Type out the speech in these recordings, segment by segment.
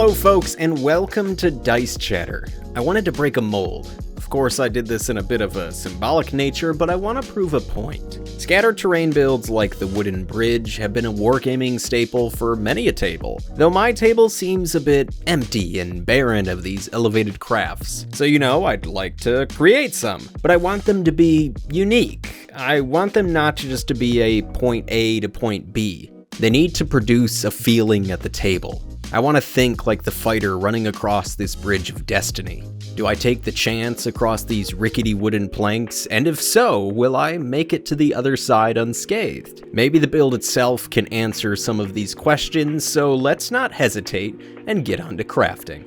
Hello folks, and welcome to Dice Chatter. I wanted to break a mold. Of course, I did this in a bit of a symbolic nature, but I want to prove a point. Scattered terrain builds like the wooden bridge have been a wargaming staple for many a table, though my table seems a bit empty and barren of these elevated crafts. So I'd like to create some, but I want them to be unique. I want them not just to be a point A to point B. They need to produce a feeling at the table. I want to think like the fighter running across this bridge of destiny. Do I take the chance across these rickety wooden planks? And if so, will I make it to the other side unscathed? Maybe the build itself can answer some of these questions, so let's not hesitate and get on to crafting.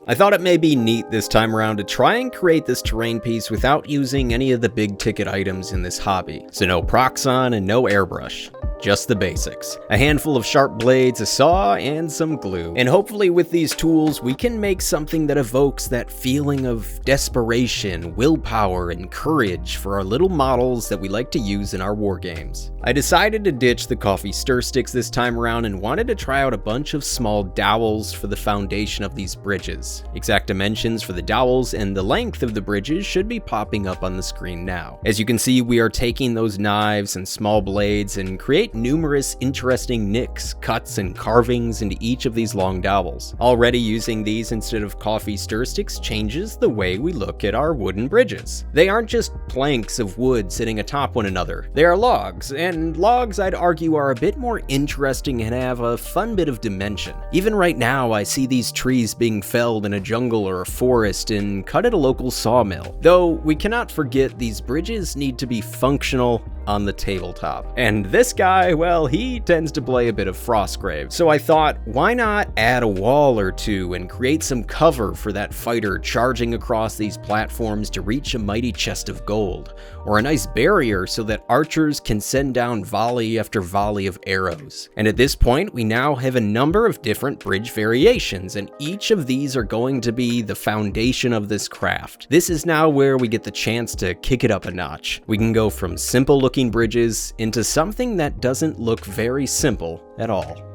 I thought it may be neat this time around to try and create this terrain piece without using any of the big ticket items in this hobby. So no Proxxon and no airbrush. Just the basics. A handful of sharp blades, a saw, and some glue. And hopefully with these tools, we can make something that evokes that feeling of desperation, willpower, and courage for our little models that we like to use in our wargames. I decided to ditch the coffee stir sticks this time around and wanted to try out a bunch of small dowels for the foundation of these bridges. Exact dimensions for the dowels and the length of the bridges should be popping up on the screen now. As you can see, we are taking those knives and small blades and create numerous interesting nicks, cuts, and carvings into each of these long dowels. Already using these instead of coffee stir sticks changes the way we look at our wooden bridges. They aren't just planks of wood sitting atop one another. They are logs, and logs I'd argue are a bit more interesting and have a fun bit of dimension. Even right now I see these trees being felled in a jungle or a forest and cut at a local sawmill. Though we cannot forget these bridges need to be functional on the tabletop. And this guy, well, he tends to play a bit of Frostgrave. So I thought, why not add a wall or two and create some cover for that fighter charging across these platforms to reach a mighty chest of gold, or a nice barrier so that archers can send down volley after volley of arrows. And at this point, we now have a number of different bridge variations, and each of these are going to be the foundation of this craft. This is now where we get the chance to kick it up a notch. We can go from simple looking bridges into something that doesn't look very simple at all.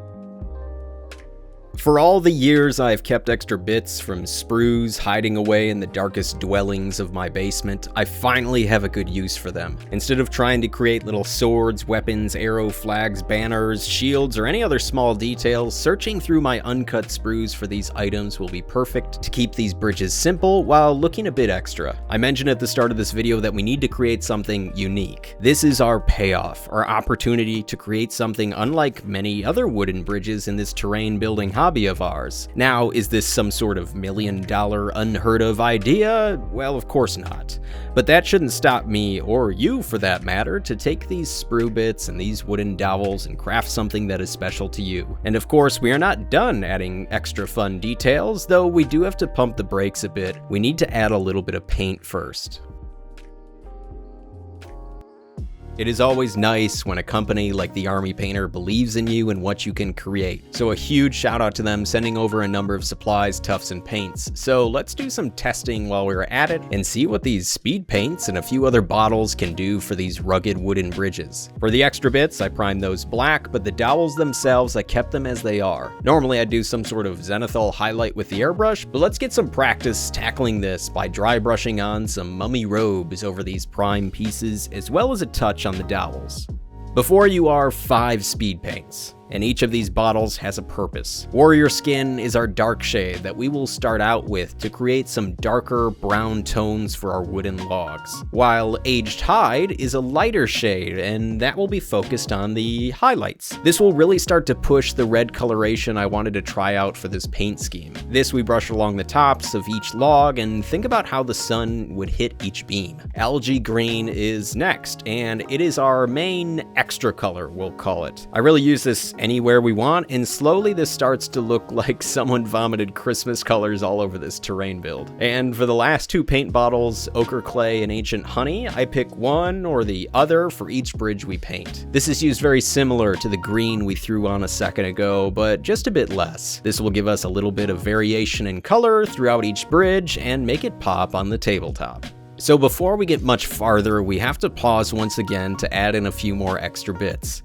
For all the years I've kept extra bits from sprues hiding away in the darkest dwellings of my basement, I finally have a good use for them. Instead of trying to create little swords, weapons, arrow flags, banners, shields, or any other small details, searching through my uncut sprues for these items will be perfect to keep these bridges simple while looking a bit extra. I mentioned at the start of this video that we need to create something unique. This is our payoff, our opportunity to create something unlike many other wooden bridges in this terrain building hobby of ours. Now, is this some sort of $1 million unheard of idea? Well, of course not. But that shouldn't stop me, or you for that matter, to take these sprue bits and these wooden dowels and craft something that is special to you. And of course, we are not done adding extra fun details, though we do have to pump the brakes a bit. We need to add a little bit of paint first. It is always nice when a company like the Army Painter believes in you and what you can create. So a huge shout out to them sending over a number of supplies, tufts, and paints. So let's do some testing while we're at it and see what these speed paints and a few other bottles can do for these rugged wooden bridges. For the extra bits, I primed those black, but the dowels themselves, I kept them as they are. Normally I'd do some sort of zenithal highlight with the airbrush, but let's get some practice tackling this by dry brushing on some mummy robes over these prime pieces, as well as a touch on the dowels. Before you are 5 speed paints, and each of these bottles has a purpose. Warrior Skin is our dark shade that we will start out with to create some darker brown tones for our wooden logs, while Aged Hide is a lighter shade, and that will be focused on the highlights. This will really start to push the red coloration I wanted to try out for this paint scheme. This we brush along the tops of each log and think about how the sun would hit each beam. Algae Green is next, and it is our main extra color, we'll call it. I really use this anywhere we want, and slowly this starts to look like someone vomited Christmas colors all over this terrain build. And for the last 2 paint bottles, Ochre Clay and Ancient Honey, I pick one or the other for each bridge we paint. This is used very similar to the green we threw on a second ago, but just a bit less. This will give us a little bit of variation in color throughout each bridge and make it pop on the tabletop. So before we get much farther, we have to pause once again to add in a few more extra bits.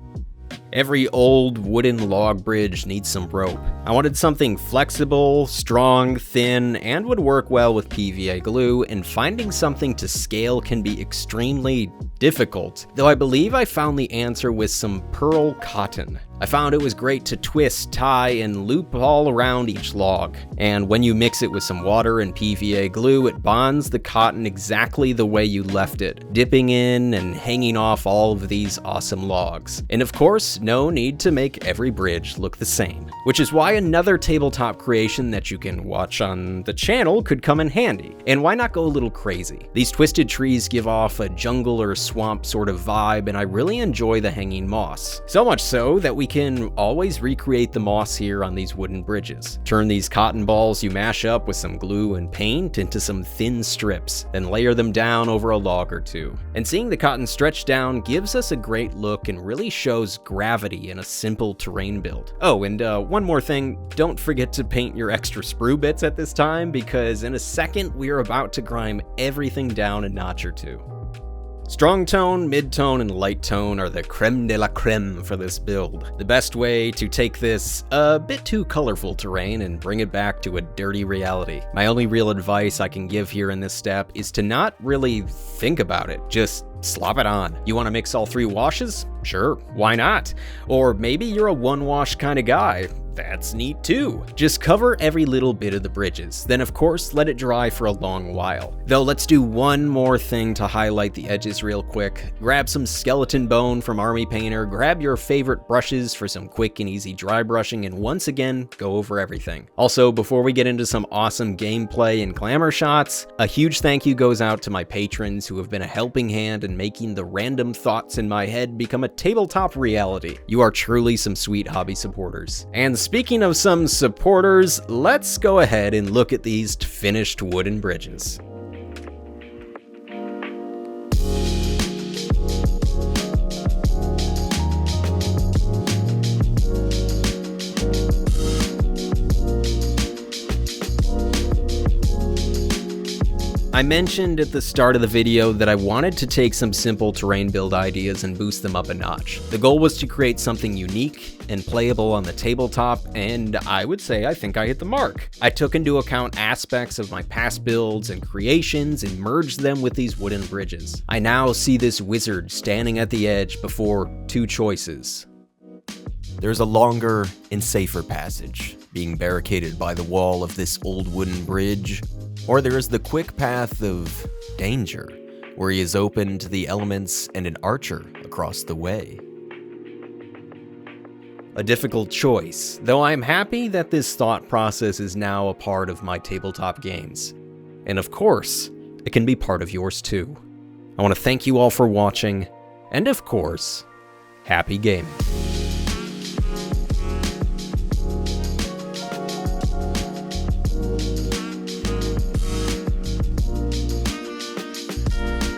Every old wooden log bridge needs some rope. I wanted something flexible, strong, thin, and would work well with PVA glue, and finding something to scale can be extremely difficult, though I believe I found the answer with some pearl cotton. I found it was great to twist, tie, and loop all around each log, and when you mix it with some water and PVA glue, it bonds the cotton exactly the way you left it, dipping in and hanging off all of these awesome logs. And of course, no need to make every bridge look the same, which is why another tabletop creation that you can watch on the channel could come in handy. And why not go a little crazy? These twisted trees give off a jungle or swamp sort of vibe, and I really enjoy the hanging moss. So much so that we can always recreate the moss here on these wooden bridges. Turn these cotton balls you mash up with some glue and paint into some thin strips, then layer them down over a log or two. And seeing the cotton stretch down gives us a great look and really shows gravity in a simple terrain build. Oh, and one more thing, don't forget to paint your extra sprue bits at this time, because in a second we are about to grime everything down a notch or two. Strong tone, mid-tone, and light tone are the creme de la creme for this build. The best way to take this a bit too colorful terrain and bring it back to a dirty reality. My only real advice I can give here in this step is to not really think about it, just slop it on. You want to mix all 3 washes? Sure, why not? Or maybe you're a one-wash kind of guy. That's neat too. Just cover every little bit of the bridges, then of course let it dry for a long while. Though let's do one more thing to highlight the edges real quick. Grab some skeleton bone from Army Painter, grab your favorite brushes for some quick and easy dry brushing, and once again, go over everything. Also, before we get into some awesome gameplay and glamour shots, a huge thank you goes out to my patrons who have been a helping hand in making the random thoughts in my head become a tabletop reality. You are truly some sweet hobby supporters. And speaking of some supporters, let's go ahead and look at these finished wooden bridges. I mentioned at the start of the video that I wanted to take some simple terrain build ideas and boost them up a notch. The goal was to create something unique and playable on the tabletop, and I would say I think I hit the mark. I took into account aspects of my past builds and creations and merged them with these wooden bridges. I now see this wizard standing at the edge before 2 choices. There's a longer and safer passage, being barricaded by the wall of this old wooden bridge, or there is the quick path of danger, where he is open to the elements and an archer across the way. A difficult choice, though I'm happy that this thought process is now a part of my tabletop games. And of course, it can be part of yours too. I want to thank you all for watching, and of course, happy gaming.